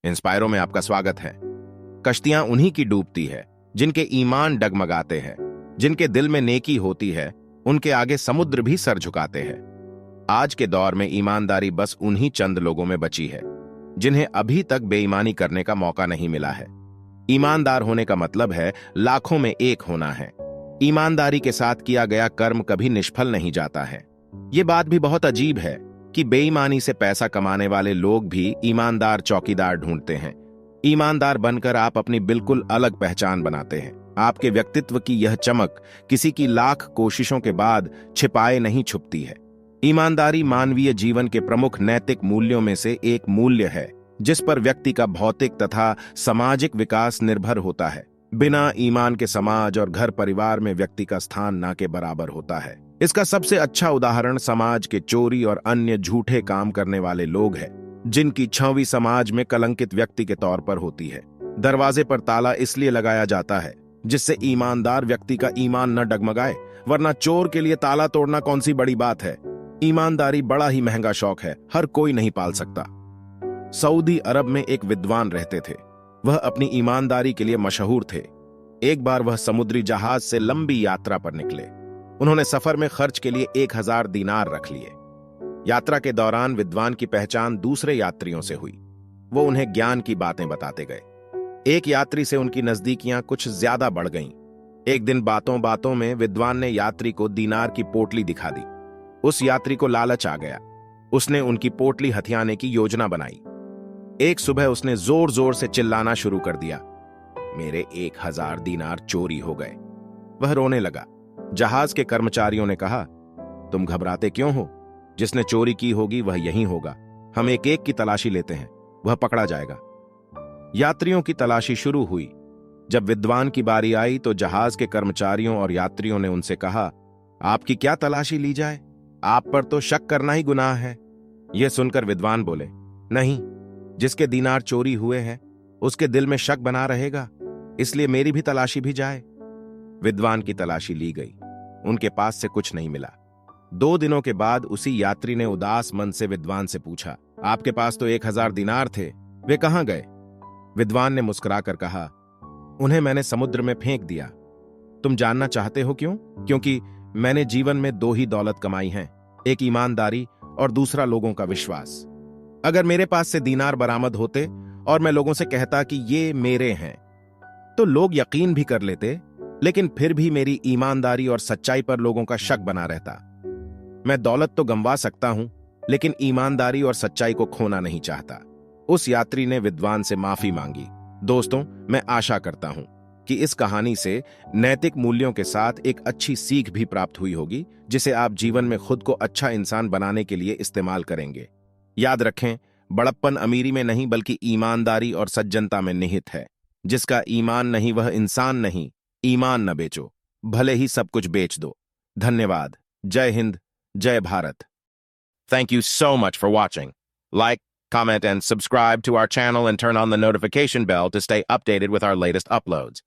इंस्पायरो में आपका स्वागत है। कश्तियां उन्हीं की डूबती है जिनके ईमान डगमगाते हैं, जिनके दिल में नेकी होती है, उनके आगे समुद्र भी सर झुकाते हैं। आज के दौर में ईमानदारी बस उन्हीं चंद लोगों में बची है जिन्हें अभी तक बेईमानी करने का मौका नहीं मिला है। ईमानदार होने का मतलब है लाखों में एक होना है। ईमानदारी के साथ किया गया कर्म कभी निष्फल नहीं जाता है। ये बात भी बहुत अजीब है कि बेईमानी से पैसा कमाने वाले लोग भी ईमानदार चौकीदार ढूंढते हैं। ईमानदार बनकर आप अपनी बिल्कुल अलग पहचान बनाते हैं। आपके व्यक्तित्व की यह चमक किसी की लाख कोशिशों के बाद छिपाए नहीं छुपती है। ईमानदारी मानवीय जीवन के प्रमुख नैतिक मूल्यों में से एक मूल्य है जिस पर व्यक्ति का भौतिक तथा सामाजिक विकास निर्भर होता है। बिना ईमान के समाज और घर परिवार में व्यक्ति का स्थान ना के बराबर होता है। इसका सबसे अच्छा उदाहरण समाज के चोरी और अन्य झूठे काम करने वाले लोग हैं, जिनकी छवि समाज में कलंकित व्यक्ति के तौर पर होती है। दरवाजे पर ताला इसलिए लगाया जाता है जिससे ईमानदार व्यक्ति का ईमान न डगमगाए, वरना चोर के लिए ताला तोड़ना कौन सी बड़ी बात है। ईमानदारी बड़ा ही महंगा शौक है, हर कोई नहीं पाल सकता। सऊदी अरब में एक विद्वान रहते थे। वह अपनी ईमानदारी के लिए मशहूर थे। एक बार वह समुद्री जहाज से लंबी यात्रा पर निकले। उन्होंने सफर में खर्च के लिए 1000 दीनार रख लिए। यात्रा के दौरान विद्वान की पहचान दूसरे यात्रियों से हुई। वो उन्हें ज्ञान की बातें बताते गए। एक यात्री से उनकी नजदीकियां कुछ ज्यादा बढ़ गईं। एक दिन बातों बातों में विद्वान ने यात्री को दीनार की पोटली दिखा दी। उस यात्री को लालच आ गया। उसने उनकी पोटली हथियाने की योजना बनाई। एक सुबह उसने जोर जोर से चिल्लाना शुरू कर दिया, मेरे 1000 दीनार चोरी हो गए। वह रोने लगा। जहाज के कर्मचारियों ने कहा, तुम घबराते क्यों हो? जिसने चोरी की होगी वह यहीं होगा। हम एक एक की तलाशी लेते हैं, वह पकड़ा जाएगा। यात्रियों की तलाशी शुरू हुई। जब विद्वान की बारी आई तो जहाज के कर्मचारियों और यात्रियों ने उनसे कहा, आपकी क्या तलाशी ली जाए? आप पर तो शक करना ही गुनाह है। यह सुनकर विद्वान बोले, नहीं, जिसके दीनार चोरी हुए हैं उसके दिल में शक बना रहेगा, इसलिए मेरी भी तलाशी भी जाए। विद्वान की तलाशी ली गई। उनके पास से कुछ नहीं मिला। 2 दिनों के बाद उसी यात्री ने उदास मन से विद्वान से पूछा, आपके पास तो 1000 दीनार थे, वे कहां गए? विद्वान ने मुस्कुराकर कहा, उन्हें मैंने समुद्र में फेंक दिया। तुम जानना चाहते हो क्यों? क्योंकि मैंने जीवन में 2 ही दौलत कमाई हैं, एक ईमानदारी और दूसरा लोगों का विश्वास। अगर मेरे पास से दीनार बरामद होते और मैं लोगों से कहता कि ये मेरे हैं, तो लोग यकीन भी कर लेते, लेकिन फिर भी मेरी ईमानदारी और सच्चाई पर लोगों का शक बना रहता। मैं दौलत तो गंवा सकता हूं, लेकिन ईमानदारी और सच्चाई को खोना नहीं चाहता। उस यात्री ने विद्वान से माफी मांगी। दोस्तों, मैं आशा करता हूं कि इस कहानी से नैतिक मूल्यों के साथ एक अच्छी सीख भी प्राप्त हुई होगी, जिसे आप जीवन में खुद को अच्छा इंसान बनाने के लिए इस्तेमाल करेंगे। याद रखें, बड़प्पन अमीरी में नहीं बल्कि ईमानदारी और सज्जनता में निहित है। जिसका ईमान नहीं वह इंसान नहीं। ईमान न बेचो, भले ही सब कुछ बेच दो। धन्यवाद। जय हिंद, जय Bharat. Thank you so much for watching. Like, comment, and subscribe to our channel and turn on the notification bell to stay updated with our latest uploads.